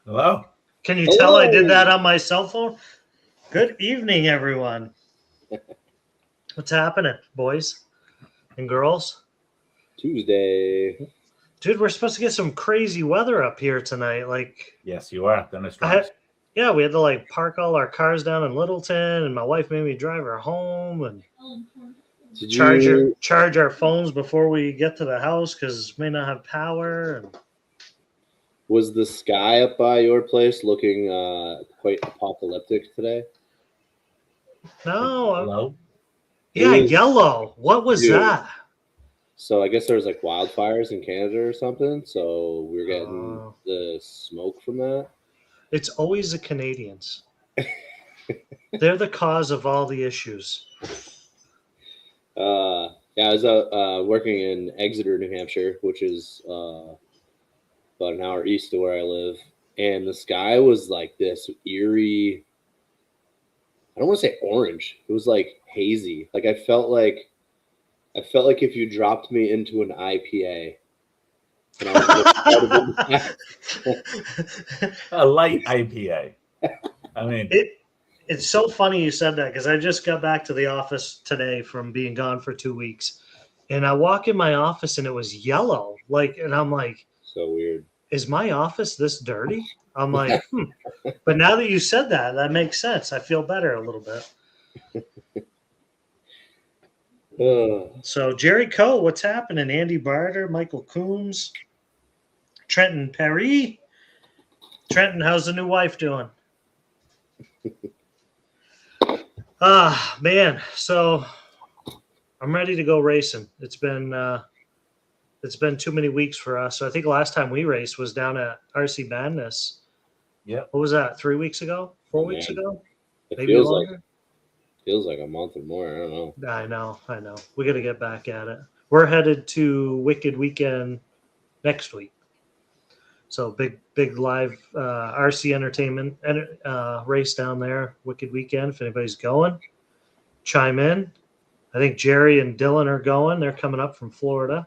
Hello. Can you Hello. tell I did that on my cell phone? Good evening, everyone. What's happening, boys and girls? Tuesday. Dude, we're supposed to get some crazy weather up here tonight. Yes, you are. Thunderstorms. Yeah, we had to park all our cars down in Littleton, and my wife made me drive her home and charge our phones before we get to the house because may not have power. And Was the sky up by your place looking quite apocalyptic today? no, Hello. yeah, It was- yellow. What was Dude. that? So I guess there was wildfires in Canada or something. So we were getting Oh. the smoke from that. It's always the Canadians. They're the cause of all the issues. Yeah, I was working in Exeter, New Hampshire, which is about an hour east of where I live, and the sky was like this eerie. I don't want to say orange. It was like hazy. I felt like if you dropped me into an IPA. And I was A light IPA. I mean, It's so funny you said that because I just got back to the office today from being gone for 2 weeks, and I walk in my office and it was yellow. And I'm like, so weird. is my office this dirty? I'm like, But now that you said that, that makes sense. I feel better a little bit. So Jerry Coe, what's happening? Andy Barter, Michael Coombs, Trenton Perry. Trenton, how's the new wife doing? Man. So I'm ready to go racing. It's been too many weeks for us. So I think last time we raced was down at RC Madness. yeah. What was that? 3 weeks ago? 4 weeks ago? It Maybe feels longer. feels like a month or more. I don't know. I know. We got to get back at it. We're headed to Wicked Weekend next week. So big live RC entertainment race down there, Wicked Weekend. If anybody's going, chime in. I think Jerry and Dylan are going. They're coming up from Florida.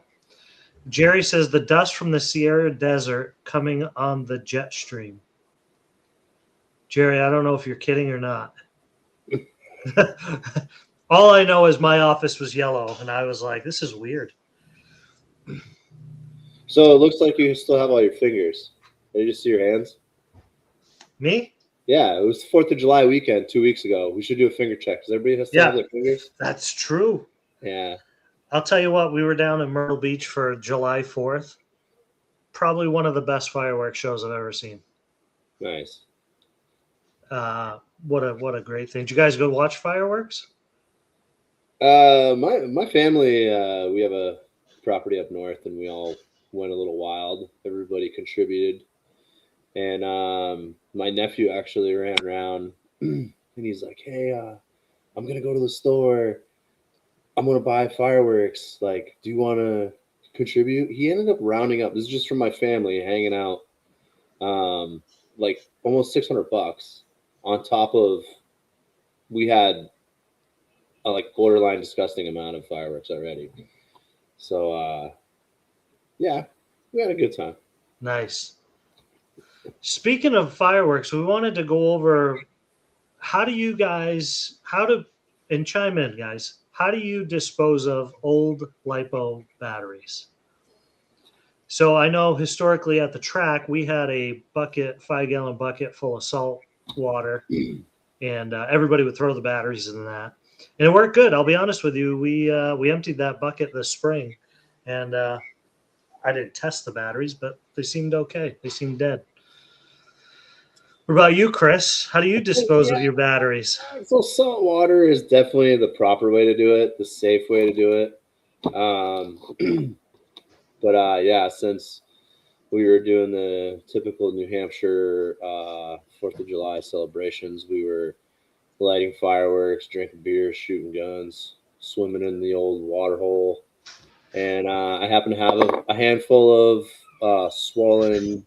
Jerry says the dust from the Sierra Desert coming on the jet stream. Jerry, I don't know if you're kidding or not. All I know is my office was yellow, and I was like, this is weird. So it looks like you still have all your fingers. Did you just see your hands? Me? Yeah, it was 4th of July weekend 2 weeks ago. We should do a finger check because everybody has to have their fingers. That's true. Yeah. I'll tell you what, we were down in Myrtle Beach for July 4th. Probably one of the best fireworks shows I've ever seen. Nice. What a great thing. Did you guys go watch fireworks? My family, we have a property up north, and we all went a little wild. Everybody contributed, and my nephew actually ran around, and he's like, "Hey, I'm gonna go to the store. I'm gonna buy fireworks. Do you want to contribute?" He ended up rounding up. This is just from my family hanging out. Almost $600 on top of we had a borderline disgusting amount of fireworks already. So yeah, we had a good time. Nice. Speaking of fireworks, we wanted to go over and chime in, guys. How do you dispose of old LiPo batteries? So I know historically at the track, we had a 5-gallon bucket full of salt water, and everybody would throw the batteries in that. And it worked good. I'll be honest with you. We emptied that bucket this spring, and I didn't test the batteries, but they seemed okay. They seemed dead. What about you, Chris? How do you dispose of your batteries? So salt water is definitely the proper way to do it, the safe way to do it. But yeah, since we were doing the typical New Hampshire 4th of July celebrations, we were lighting fireworks, drinking beer, shooting guns, swimming in the old water hole. And I happen to have a handful of swollen,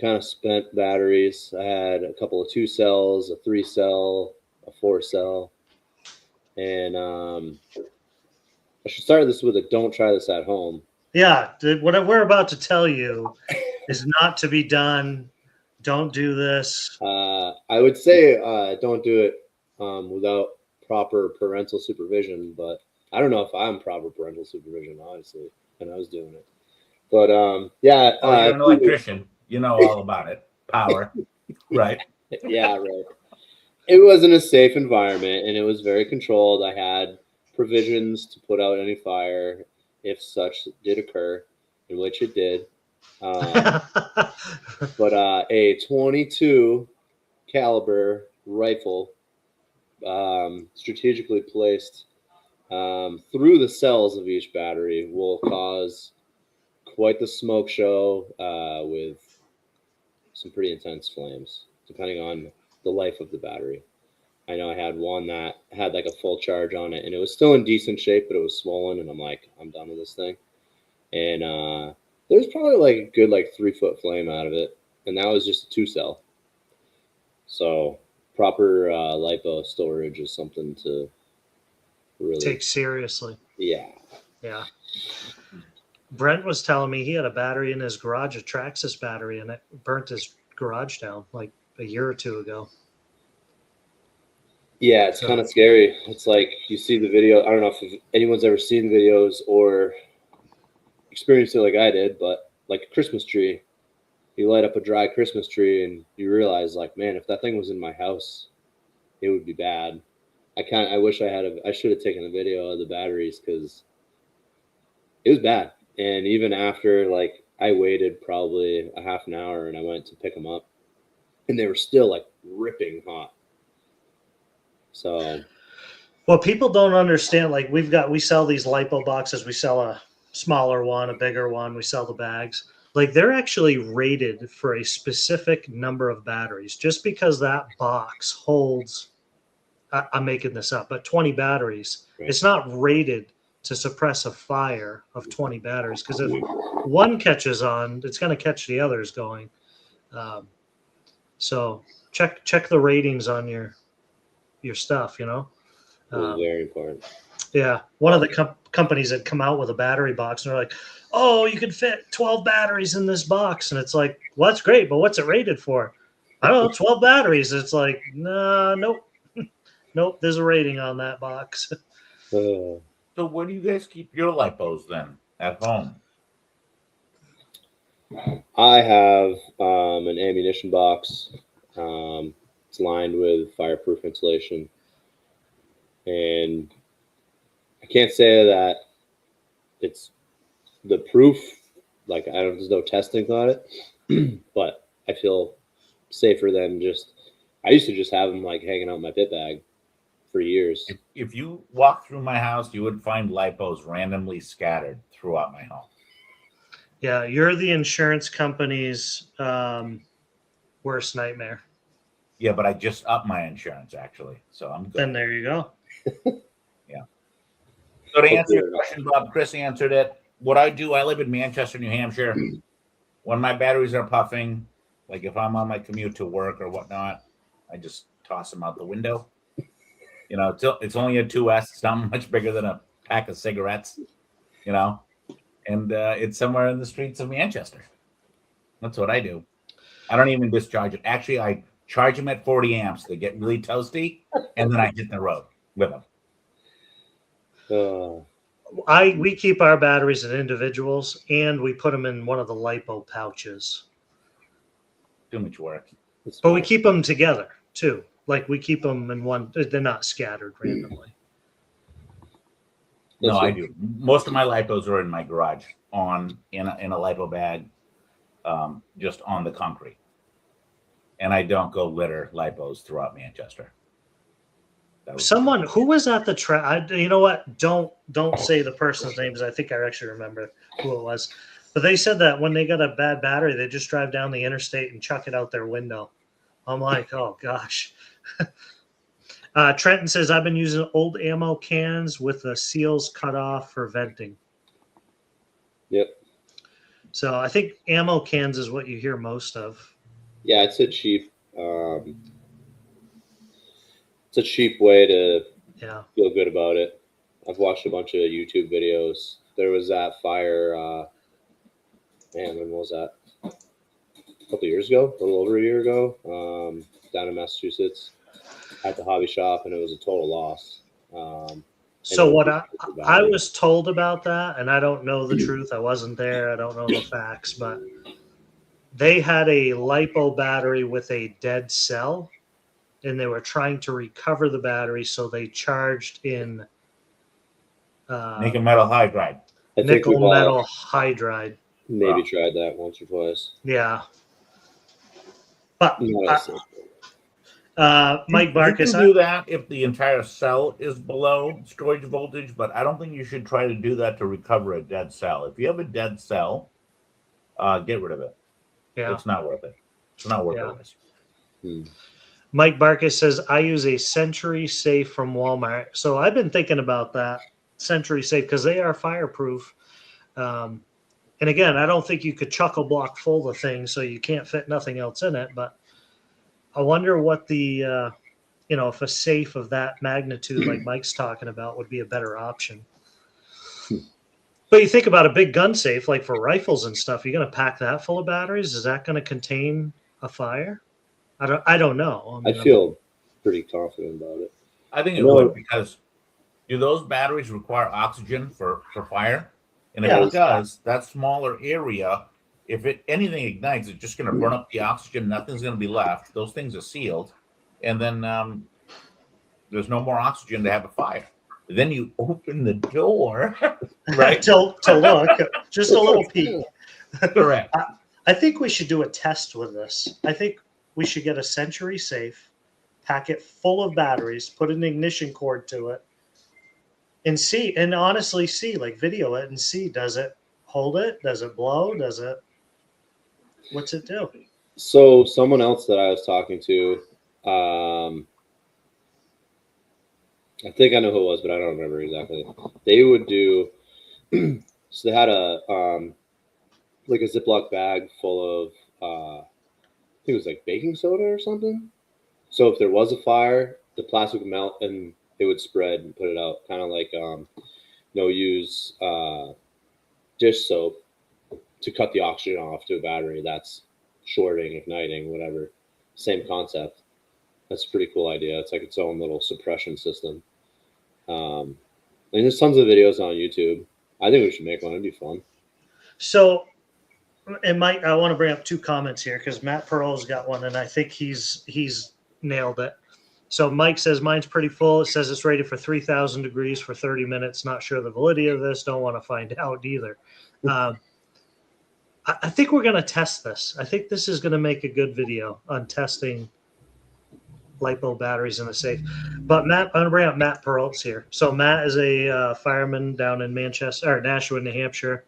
kind of spent batteries. I had a couple of 2 cells, a 3 cell, a 4 cell. And I should start this with a don't try this at home. Yeah, what we're about to tell you is not to be done don't do this. I would say don't do it without proper parental supervision, but I don't know if I'm proper parental supervision, honestly, when I was doing it. But yeah. Oh, you're an electrician. You know all about it. Power, right? Yeah, right. It wasn't a safe environment, and it was very controlled. I had provisions to put out any fire if such did occur, in which it did. But a 22 caliber rifle, strategically placed through the cells of each battery, will cause quite the smoke show with some pretty intense flames, depending on the life of the battery. I know I had one that had like a full charge on it, and it was still in decent shape, but it was swollen, and I'm like, I'm done with this thing. And there was probably like a good 3-foot flame out of it, and that was just a 2-cell. So proper lipo storage is something to really take seriously. Yeah. Yeah. Brent was telling me he had a battery in his garage, a Traxxas battery, and it burnt his garage down like a year or two ago. Yeah, it's kind of scary. It's like you see the video. I don't know if anyone's ever seen videos or experienced it like I did, but like a Christmas tree, you light up a dry Christmas tree and you realize, like, man, if that thing was in my house, it would be bad. I wish I should have taken a video of the batteries because it was bad. And even after, like, I waited probably a half an hour and I went to pick them up, and they were still like ripping hot. So, well, people don't understand. Like we sell these lipo boxes. We sell a smaller one, a bigger one. We sell the bags. Like they're actually rated for a specific number of batteries. Just because that box holds, I'm making this up, but 20 batteries, right. It's not rated to suppress a fire of 20 batteries, because if one catches on, it's going to catch the others going. So check the ratings on your stuff, it was very important. Yeah. One of the companies had come out with a battery box, and they're like, oh, you could fit 12 batteries in this box. And it's like, well, that's great, but what's it rated for? I don't know, 12 batteries. It's like, nah, nope. Nope, there's a rating on that box. So where do you guys keep your lipos then? At home? I have an ammunition box. It's lined with fireproof insulation. And I can't say that it's the proof, like there's no testing on it, but I feel safer than I used to just have them like hanging out in my pit bag for years. If you walk through my house, you would find lipos randomly scattered throughout my home. Yeah, you're the insurance company's worst nightmare. Yeah, but I just upped my insurance actually, so I'm good. Then there you go. Yeah. So to answer your question, Bob, Chris answered it. What I do, I live in Manchester, New Hampshire. When my batteries are puffing, like if I'm on my commute to work or whatnot, I just toss them out the window. You know, it's only a 2S. It's not much bigger than a pack of cigarettes, you know, and it's somewhere in the streets of Manchester. That's what I do. I don't even discharge it. Actually, I charge them at 40 amps. They get really toasty, and then I hit the road with them. We keep our batteries in individuals, and we put them in one of the lipo pouches. Too much work. But we keep them together too. Like we keep them in one. They're not scattered randomly. No, I do. Most of my lipos are in my garage, in a lipo bag, just on the concrete. And I don't go litter lipos throughout Manchester. Someone who was at the track. You know what? Don't say the person's name, because I think I actually remember who it was. But they said that when they got a bad battery, they just drive down the interstate and chuck it out their window. I'm like, oh gosh. Trenton says, I've been using old ammo cans with the seals cut off for venting. Yep. So I think ammo cans is what you hear most of. Yeah, it's a cheap way to feel good about it. I've watched a bunch of YouTube videos. There was that fire, when was that? couple of years ago, a little over a year ago, down in Massachusetts at the hobby shop, and it was a total loss. So what I was told about that, and I don't know the truth. I wasn't there. I don't know the facts, but they had a LiPo battery with a dead cell, and they were trying to recover the battery, so they charged in Nickel metal hydride. I think nickel we've metal hydride. maybe tried that once or twice. Yeah. But Not as safe. Mike Barkus, You can do that if the entire cell is below storage voltage, but I don't think you should try to do that to recover a dead cell. If you have a dead cell, get rid of it. yeah. It's not worth it. It's not worth the risk. Mike Barkus says, I use a Century Safe from Walmart. So I've been thinking about that Century Safe because they are fireproof. And again, I don't think you could chuckle block full the thing, so you can't fit nothing else in it. But I wonder what the, if a safe of that magnitude, like Mike's talking about, would be a better option. But you think about a big gun safe, like for rifles and stuff, you're going to pack that full of batteries. Is that going to contain a fire? I don't know. I feel pretty confident about it. I think it would, because do those batteries require oxygen for fire? And if it does, that smaller area, if anything ignites, it's just going to burn up the oxygen. Nothing's going to be left. Those things are sealed. And then there's no more oxygen to have a fire. Then you open the door, right? to look, just a little peek. Correct. I think we should do a test with this. I think we should get a Century Safe, pack it full of batteries, put an ignition cord to it, and see, and honestly see, like video it and see, does it hold it? Does it blow? What's it do? So someone else that I was talking to, I think I know who it was, but I don't remember exactly. They would do, so they had a, like a Ziploc bag full of, I think it was like baking soda or something. So if there was a fire, the plastic would melt and it would spread and put it out. Kind of like, use dish soap to cut the oxygen off to a battery that's shorting, igniting, whatever. Same concept. That's a pretty cool idea. It's like its own little suppression system. And there's tons of videos on YouTube. I think we should make one. It'd be fun. So, and Mike, I want to bring up two comments here because Matt Pearl's got one, and I think he's nailed it. So Mike says mine's pretty full. It says it's rated for 3,000 degrees for 30 minutes. Not sure the validity of this. Don't want to find out either. I think we're going to test this. I think this is going to make a good video on testing LiPo batteries in the safe. But Matt, I'm going to bring up Matt Peralt's here. So Matt is a fireman down in Nashua, New Hampshire.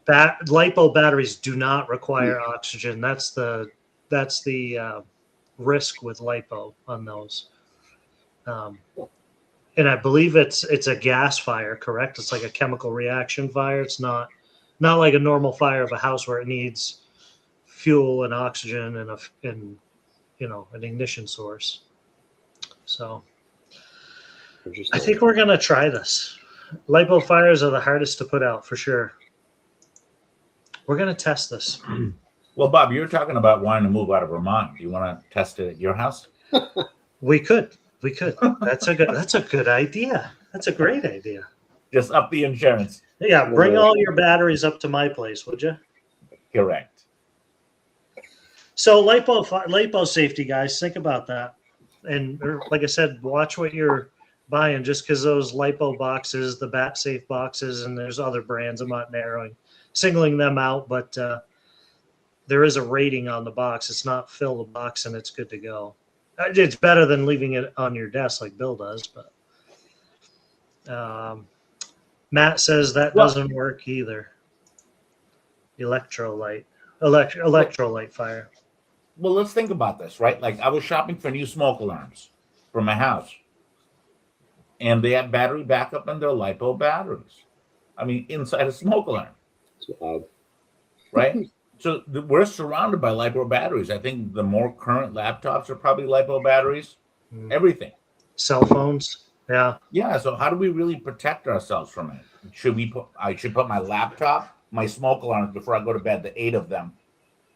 LiPo batteries do not require oxygen. That's the risk with LiPo on those. And I believe it's a gas fire, correct? It's like a chemical reaction fire. It's not like a normal fire of a house where it needs fuel and oxygen and an ignition source. So I think we're going to try this. LiPo fires are the hardest to put out for sure. We're going to test this. Well, Bob, you were talking about wanting to move out of Vermont. Do you want to test it at your house? We could. That's a good idea. That's a great idea. Just up the insurance. Yeah, bring all your batteries up to my place, would you? Correct. So LiPo safety, guys, think about that. And like I said, watch what you're buying. Just because those LiPo boxes, the Bat Safe boxes, and there's other brands, I'm not singling them out, but there is a rating on the box. It's not fill the box and it's good to go. It's better than leaving it on your desk like Bill does, but Matt says that doesn't work either. Electrolyte fire. Well, let's think about this, right? Like I was shopping for new smoke alarms for my house, and they have battery backup in their LiPo batteries. I mean, inside a smoke alarm. Right? So we're surrounded by LiPo batteries. I think the more current laptops are probably LiPo batteries. Everything. Cell phones. Yeah. Yeah. So how do we really protect ourselves from it? I should put my laptop, my smoke alarms before I go to bed, the 8 of them,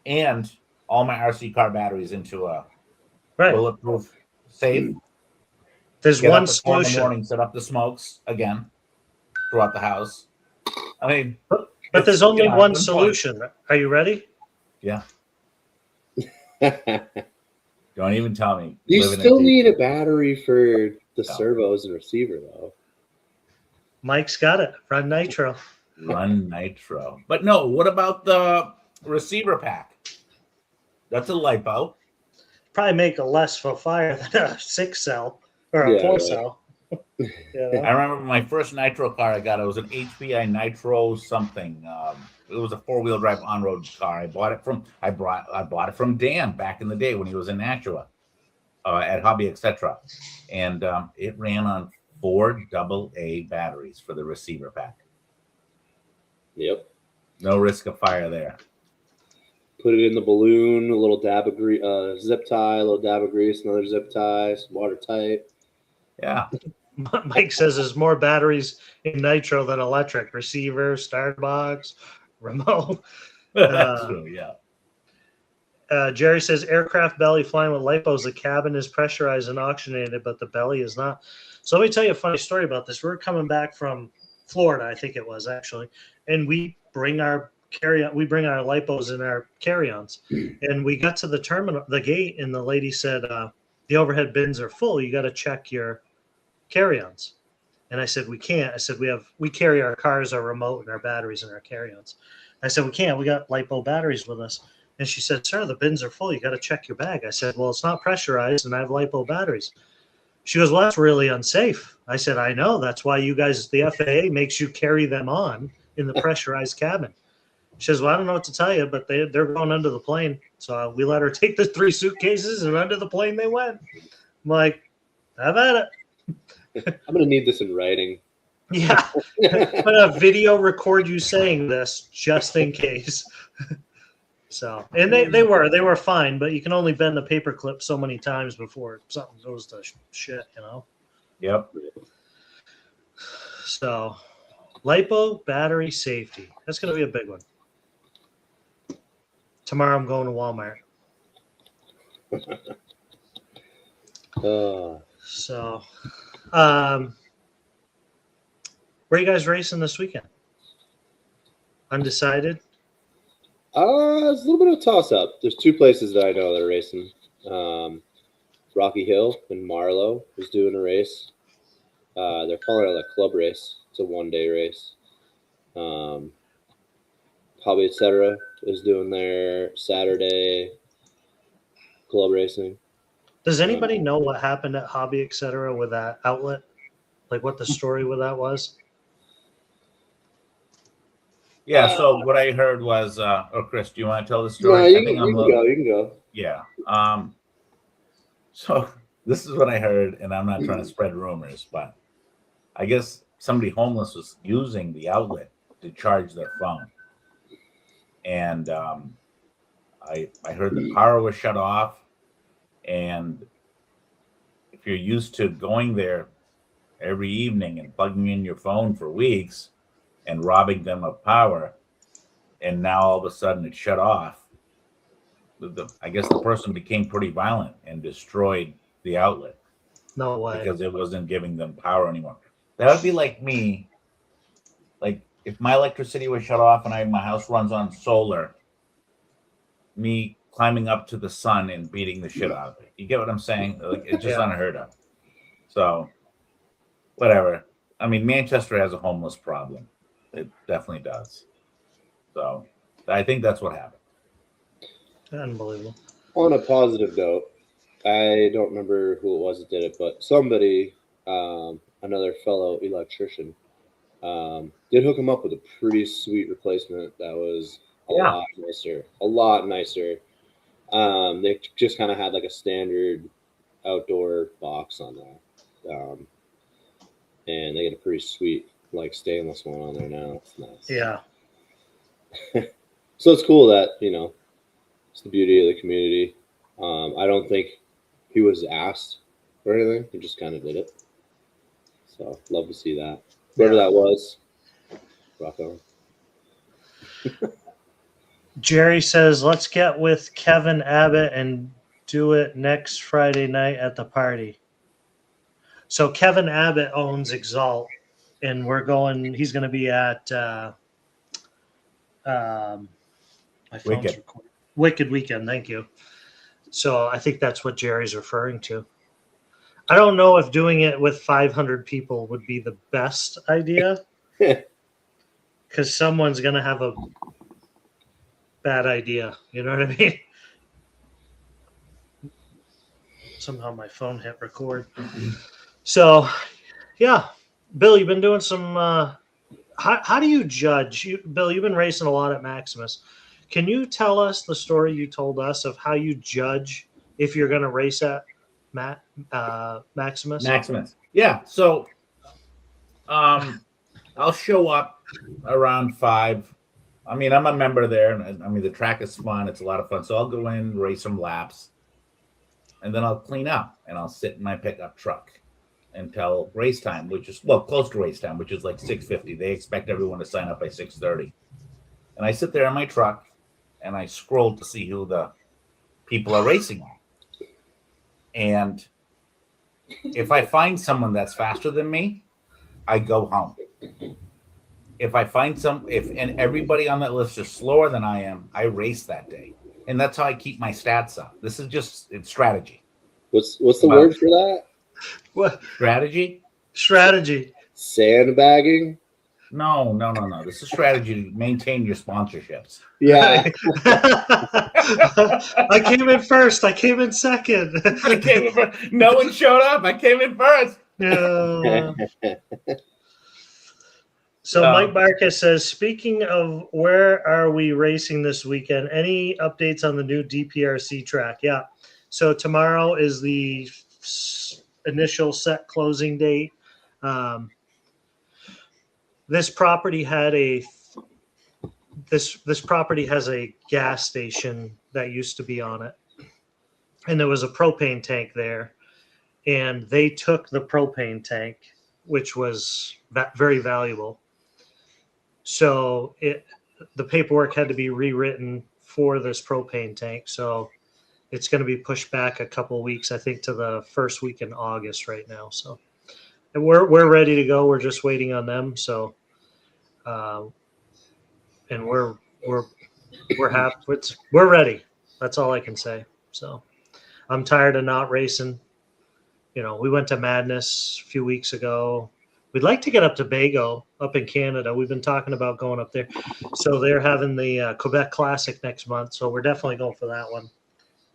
and all my RC car batteries into a Right. bulletproof safe. There's Get one up at 4 in the solution. morning, set up the smokes again throughout the house. I mean, But there's only one good point. solution. Are you ready? Yeah. Don't even tell me. You Living still in need a DC. battery for the No. servos and receiver, though. Mike's got it. Run nitro. Run nitro. But no, what about the receiver pack? That's a lipo. Probably make a less for fire than a 6-cell or a Yeah, 4-cell. I remember my first nitro car I got. It was an HPI Nitro something. It was a 4-wheel drive on-road car. I bought it from Dan back in the day when he was in Nashua at Hobby Etc. And it ran on 4 AA batteries for the receiver pack. Yep. No risk of fire there. Put it in the balloon, a little dab of zip tie, a little dab of grease, another zip tie, watertight. Yeah. Mike says there's more batteries in nitro than electric. Receiver, start box, remote. That's true, yeah. Jerry says aircraft belly flying with lipos. The cabin is pressurized and oxygenated, but the belly is not. So let me tell you a funny story about this. We're coming back from Florida, I think it was actually, and we bring our lipos in our carry-ons, and we got to the terminal, the gate, and the lady said the overhead bins are full. You got to check your carry-ons. And I said, we can't. I said, we carry our cars, our remote, and our batteries in our carry-ons. I said, we can't. We got lipo batteries with us. And she said, sir, the bins are full. You got to check your bag. I said, well, it's not pressurized, and I have lipo batteries. She goes, well, that's really unsafe. I said, I know. That's why you guys, the FAA makes you carry them on in the pressurized cabin. She says, well, I don't know what to tell you, but they're going under the plane. So we let her take the 3 suitcases, and under the plane they went. I'm like, have at it. I'm going to need this in writing. Yeah. I'm going to video record you saying this just in case. So, and they were fine, but you can only bend the paper clip so many times before something goes to shit, you know? Yep. So, lipo battery safety. That's going to be a big one. Tomorrow I'm going to Walmart. So, where are you guys racing this weekend? Undecided? It's a little bit of a toss-up. There's 2 places that I know that are racing. Rocky Hill and Marlow is doing a race. They're calling it a club race. It's a 1-day race. Hobby Etc. is doing their Saturday club racing. Does anybody know what happened at Hobby Etc. with that outlet? Like what the story with that was? Yeah, so what I heard was, Chris, do you want to tell the story? No, you can go. Yeah. So this is what I heard, and I'm not trying to spread rumors, but I guess somebody homeless was using the outlet to charge their phone. And I heard the power was shut off. And if you're used to going there every evening and plugging in your phone for weeks and robbing them of power, and now all of a sudden it shut off, I guess the person became pretty violent and destroyed the outlet. No way. Because it wasn't giving them power anymore. That would be like me. Like if my electricity was shut off and my house runs on solar, me climbing up to the sun and beating the shit out of it. You get what I'm saying? Like it's just unheard of. So whatever. I mean, Manchester has a homeless problem. It definitely does. So I think that's what happened. Unbelievable. On a positive note, I don't remember who it was that did it, but somebody, another fellow electrician, did hook him up with a pretty sweet replacement that was a lot nicer. They just kind of had like a standard outdoor box on there, and they get a pretty sweet like stainless one on there now. It's nice. Yeah. So it's cool that it's the beauty of the community. I don't think he was asked or anything. He just kind of did it. So love to see that. Whoever that was, rock on. Jerry says, let's get with Kevin Abbott and do it next Friday night at the party. So Kevin Abbott owns Exalt, and he's going to be at my phone's Wicked. recording. Wicked Weekend. Thank you. So I think that's what Jerry's referring to. I don't know if doing it with 500 people would be the best idea, because someone's going to have a bad idea. You know what I mean? Somehow my phone hit record. So, yeah. Bill, you've been doing some... how do you judge? Bill, you've been racing a lot at Maximus. Can you tell us the story you told us of how you judge if you're going to race at Maximus? Maximus. Yeah. So I'll show up around 5. I mean, I'm a member there, and I mean the track is fun. It's a lot of fun. So I'll go in, race some laps, and then I'll clean up and I'll sit in my pickup truck until race time, which is close to race time, which is like 6:50. They expect everyone to sign up by 6:30. And I sit there in my truck and I scroll to see who the people are racing on. And if I find someone that's faster than me, I go home. If I find and everybody on that list is slower than I am, I race that day. And that's how I keep my stats up. This is it's strategy. What's the word for that? What? Strategy? Strategy. Sandbagging? No. This is strategy to maintain your sponsorships. Yeah. I came in first. I came in second. No one showed up. I came in first. Yeah. So Mike Barkas says, speaking of where are we racing this weekend, any updates on the new DPRC track? Yeah. So tomorrow is the initial set closing date. This property has a gas station that used to be on it, and there was a propane tank there, and they took the propane tank, which was very valuable. So the paperwork had to be rewritten for this propane tank. So it's going to be pushed back a couple of weeks, I think, to the first week in August right now. So, and we're ready to go. We're just waiting on them. So, and we're happy. We're ready. That's all I can say. So, I'm tired of not racing. You know, we went to Madness a few weeks ago. We'd like to get up to Bago up in Canada. We've been talking about going up there. So they're having the Quebec Classic next month. So we're definitely going for that one.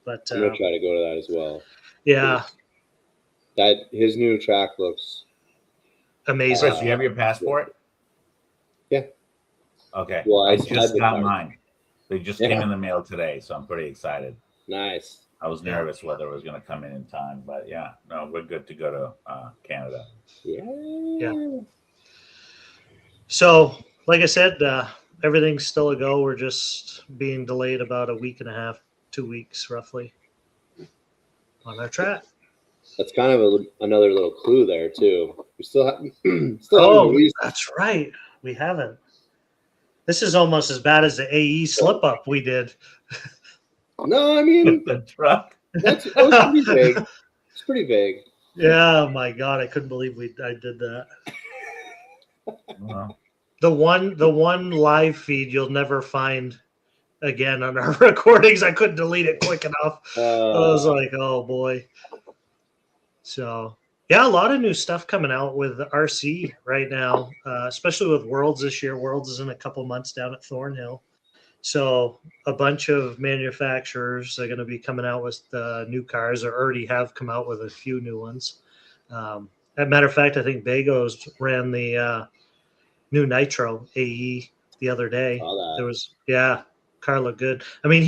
But I'm gonna try to go to that as well. Yeah. His new track looks amazing. Chris, you have your passport? Yeah. Okay. Well, I just got mine. They just came in the mail today, so I'm pretty excited. Nice. I was nervous whether it was going to come in time, but yeah, no, we're good to go to Canada. Yeah. So, like I said, everything's still a go. We're just being delayed about a week and a half, 2 weeks roughly on our track. That's kind of another little clue there too. We still haven't released. That's right. We haven't. This is almost as bad as the AE slip up we did. No, I mean the truck. That was pretty vague. It's pretty vague. Yeah, oh my God, I couldn't believe I did that. Well, the one live feed you'll never find again on our recordings. I couldn't delete it quick enough. I was like, oh boy. So yeah, a lot of new stuff coming out with RC right now, especially with Worlds this year. Worlds is in a couple months down at Thornhill. So a bunch of manufacturers are going to be coming out with new cars, or already have come out with a few new ones. As a matter of fact, I think Bagos ran the new Nitro AE the other day. There was, car looked good. I mean,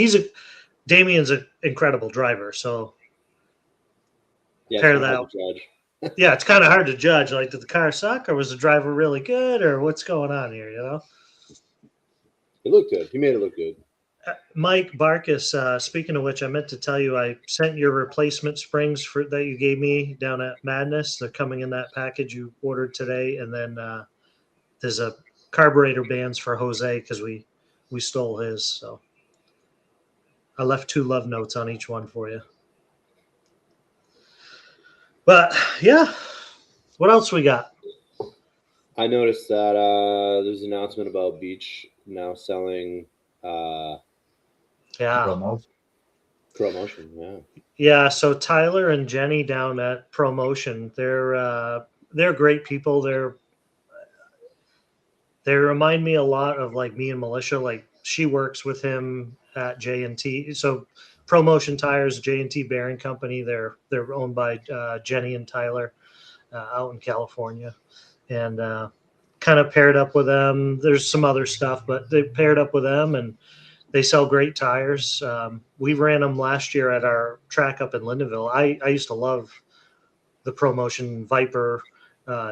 Damien's an incredible driver. So pair that. Yeah, it's kind of hard to judge. Like, did the car suck, or was the driver really good, or what's going on here? You know. It looked good. He made it look good. Mike Barkas, speaking of which, I meant to tell you, I sent your replacement springs that you gave me down at Madness. They're coming in that package you ordered today. And then there's a carburetor bands for Jose because we stole his. So I left 2 love notes on each one for you. But yeah, what else we got? I noticed that there's an announcement about Beach now selling Yeah. Promos. promotion. Yeah. Yeah, so Tyler and Jenny down at Promotion, they're great people. They remind me a lot of like me and Militia. Like she works with him at J&T. So Promotion Tires, J&T Bearing Company. They're owned by Jenny and Tyler out in California, and kind of paired up with them. There's some other stuff, but they paired up with them and they sell great tires. We ran them last year at our track up in Lindenville. I used to love the Promotion Viper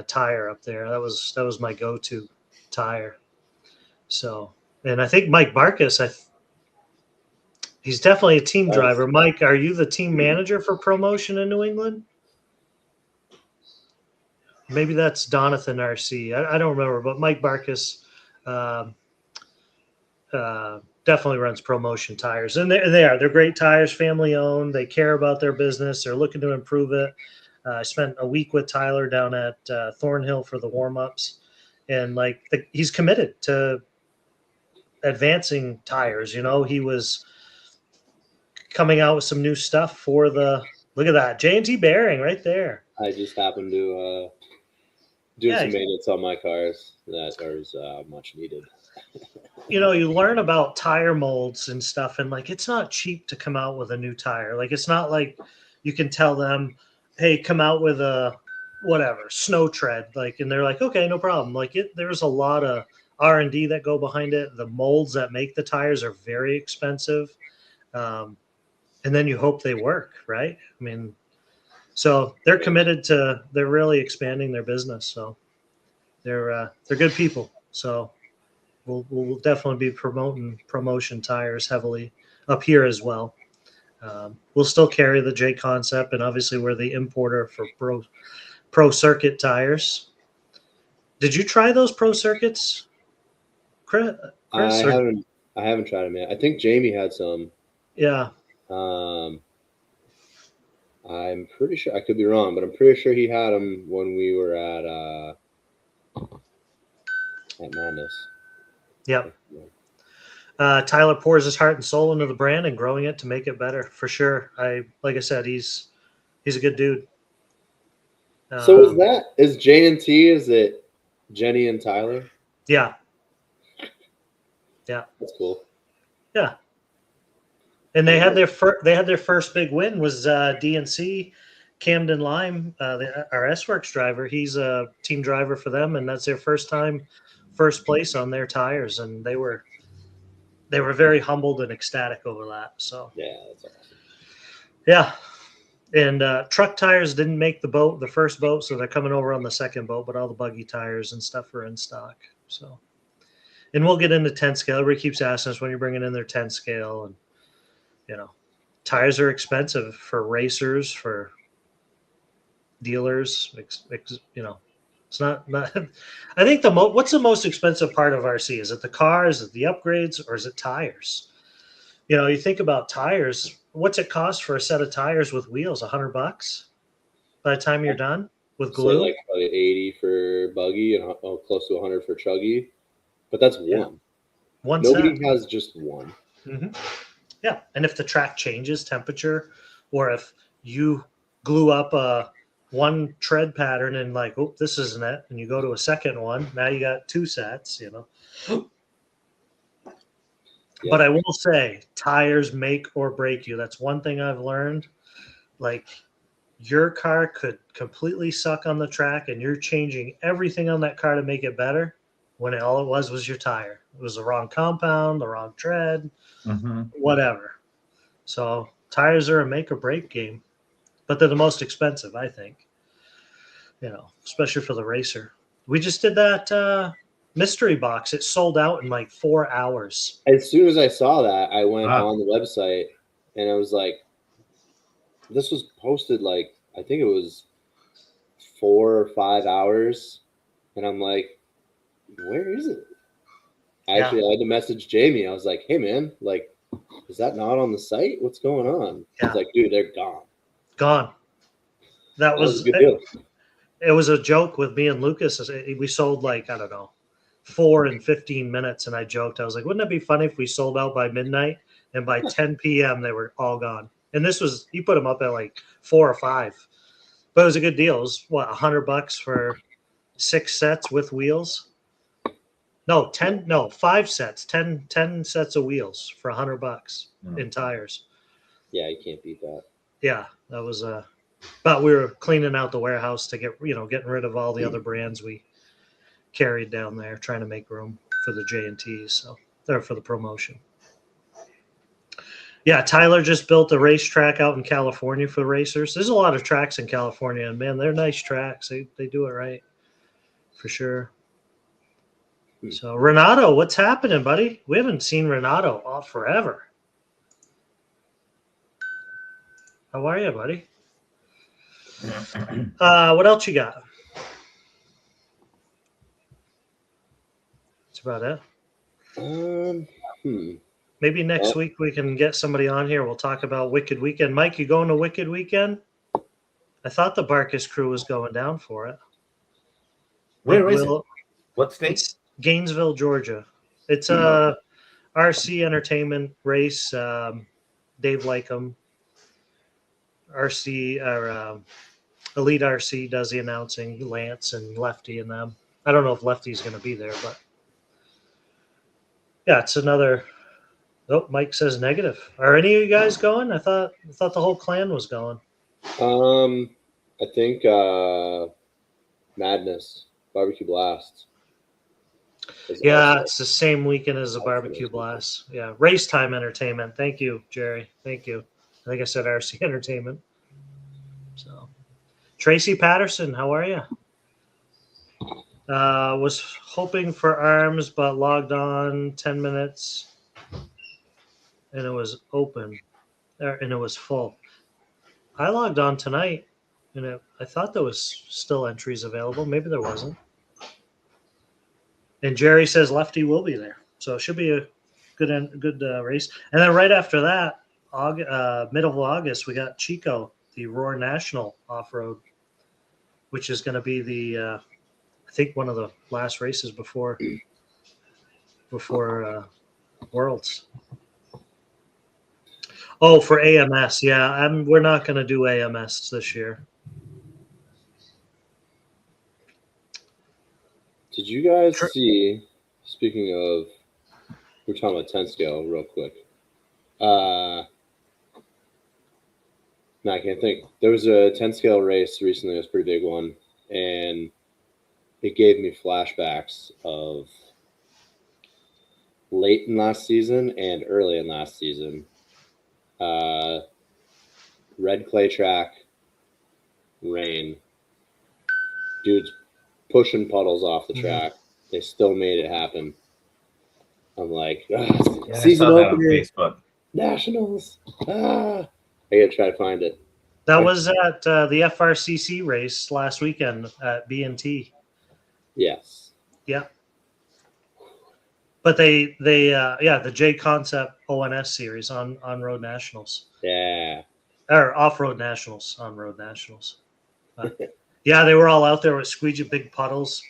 tire up there. That was my go-to tire. So, and I think Mike Barkus, he's definitely a team driver. Mike, are you the team manager for Promotion in New England? Maybe that's Donathan RC. I don't remember, but Mike Barkus definitely runs Promotion tires, and they're great tires, family owned. They care about their business. They're looking to improve it. I spent a week with Tyler down at Thornhill for the warm-ups, and he's committed to advancing tires. You know, he was coming out with some new stuff for look at that J&T Bearing right there. I just happened to do some maintenance on my cars that are much needed. You know, you learn about tire molds and stuff, and like it's not cheap to come out with a new tire. Like it's not like you can tell them, hey, come out with a whatever snow tread, like, and they're like, okay, no problem. Like there's a lot of R&D that go behind it. The molds that make the tires are very expensive, and then you hope they work, right? I mean, so they're committed to, they're really expanding their business. So they're good people. So we'll definitely be promoting Promotion tires heavily up here as well. We'll still carry the J Concept, and obviously we're the importer for Pro Circuit tires. Did you try those Pro Circuits, Chris? I haven't tried them yet. I think Jamie had some. Yeah. I'm pretty sure, I could be wrong, but I'm pretty sure he had them when we were at Madness. Yep. Tyler pours his heart and soul into the brand and growing it to make it better, for sure. Like I said, he's a good dude. So is J&T, is it Jenny and Tyler? Yeah. Yeah. That's cool. Yeah. And they had their first big win was DNC Camden Lime, our S-Works driver. He's a team driver for them, and that's their first place on their tires, and they were very humbled and ecstatic over that. So yeah, that's awesome. Yeah, and truck tires didn't make the first boat, so they're coming over on the second boat. But all the buggy tires and stuff are in stock. So, and we'll get into 10 scale. Everybody keeps asking us when you're bringing in their 10 scale, and you know, tires are expensive for racers, for dealers. You know, it's not. I think what's the most expensive part of RC? Is it the car? Is it the upgrades? Or is it tires? You know, you think about tires. What's it cost for a set of tires with wheels? $100 by the time you're done with glue. So like probably 80 for buggy and close to 100 for chuggy. But that's one. One Nobody set. has just one. Mm-hmm. Yeah, and if the track changes temperature, or if you glue up one tread pattern and like, oh, this isn't it, and you go to a second one, now you got 2 sets, you know. Yeah. But I will say, tires make or break you. That's one thing I've learned. Like, your car could completely suck on the track, and you're changing everything on that car to make it better, when all it was your tire. It was the wrong compound, the wrong tread, whatever. So tires are a make or break game, but they're the most expensive, I think. You know, especially for the racer. We just did that mystery box. It sold out in like 4 hours. As soon as I saw that, I went on the website and I was like, this was posted like, I think it was 4 or 5 hours. And I'm like, where is it? I had to message Jamie. I was like, hey man, like, is that not on the site? What's going on? Yeah. He's like, dude, they're gone. Gone. That That was was a good deal. it was a joke with me and Lucas. We sold like, I don't know, 4 in 15 minutes. And I joked, I was like, wouldn't it be funny if we sold out by midnight and by 10 p.m. they were all gone? And this was, he put them up at like 4 or 5, but it was a good deal. It was what, $100 for 6 sets with wheels? No, 5 sets, 10 sets of wheels for $100 in tires. Yeah, you can't beat that. Yeah, that was but we were cleaning out the warehouse to getting rid of all the other brands we carried down there, trying to make room for the J&Ts. So they're for the promotion. Yeah, Tyler just built a racetrack out in California for racers. There's a lot of tracks in California, and man, they're nice tracks. They do it right, for sure. So Renato, what's happening, buddy? We haven't seen Renato forever. How are you, buddy? What else you got? That's about it. Maybe next week we can get somebody on here. We'll talk about Wicked Weekend. Mike, you going to Wicked Weekend? I thought the Barkus crew was going down for it. Where is it? What state? It's Gainesville, Georgia. It's a RC entertainment race. Dave Lycum, RC or Elite RC does the announcing. Lance and Lefty and them. I don't know if Lefty's going to be there, but yeah, it's another. Oh, Mike says negative. Are any of you guys going? I thought the whole clan was going. I think Madness Barbecue Blast. Yeah, it's the same weekend as the Barbecue Blast. Yeah, Race Time Entertainment. Thank you, Jerry. Thank you. I think I said RC Entertainment. So, Tracy Patterson, how are you? Was hoping for arms, but logged on 10 minutes. And it was open, and it was full. I logged on tonight, and I thought there was still entries available. Maybe there wasn't. And Jerry says Lefty will be there, so it should be a good race. And then right after that, middle of August, we got Chico, the Roar National Off-Road, which is going to be the I think one of the last races before Worlds. Oh, for AMS, yeah. We're not going to do AMS this year. Did you guys see, speaking of, we're talking about 10 scale real quick. No, I can't think. There was a 10 scale race recently. It was a pretty big one. And it gave me flashbacks of late in last season and early in last season. Red clay track, rain, dudes pushing puddles off the track. They still made it happen. I'm like, season opener, Nationals. I gotta try to find it. That was at the FRCC race last weekend at B&T. Yes. Yeah. But they the J Concept ONS series on Road Nationals. Yeah. Or Off-Road Nationals on Road Nationals. Yeah, they were all out there with squeegee big puddles.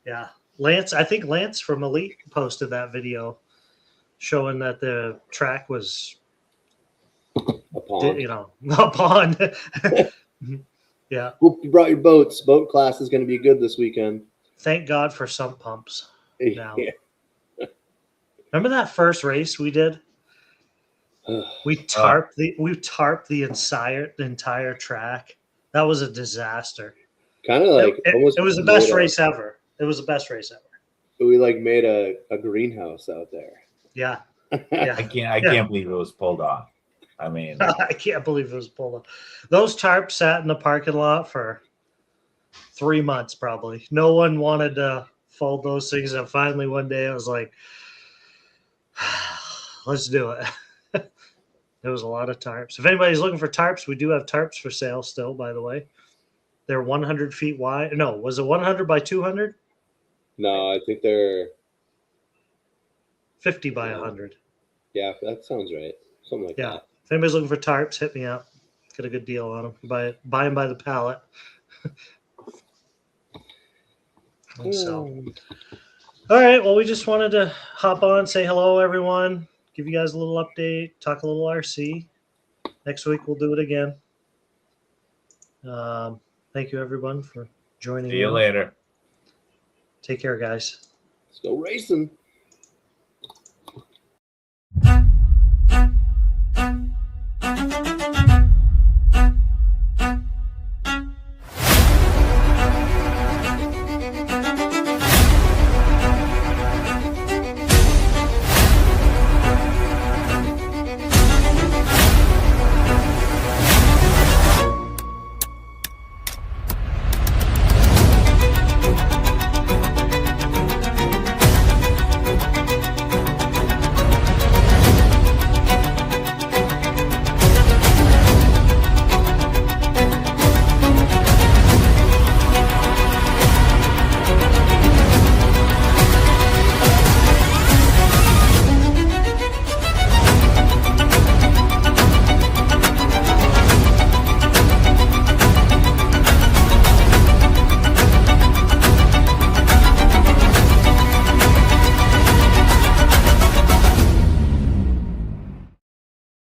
Yeah. I think Lance from Elite posted that video showing that the track was a pond. A pond. Yeah. Hope you brought your boats. Boat class is going to be good this weekend. Thank God for sump pumps. Now. Yeah. Remember that first race we did? We tarped the entire track. That was a disaster. Kind of like it was the best race ever. It was the best race ever. We like made a greenhouse out there. Yeah. Yeah. I can't believe it was pulled off. I mean, I can't believe it was pulled off. Those tarps sat in the parking lot for 3 months probably. No one wanted to fold those things, and finally one day I was like, let's do it. There was a lot of tarps. If anybody's looking for tarps, we do have tarps for sale still, by the way. They're 100 feet wide. No, was it 100 by 200? No, I think they're 50 by 100. Yeah, that sounds right. Something like Yeah. that. If anybody's looking for tarps, hit me up. Get a good deal on them. Buy them by the pallet. And so, all right. Well, we just wanted to hop on, say hello, everyone, give you guys a little update, talk a little RC. Next week we'll do it again. Thank you, everyone, for joining See you in. later. Take care, guys. Let's go racing.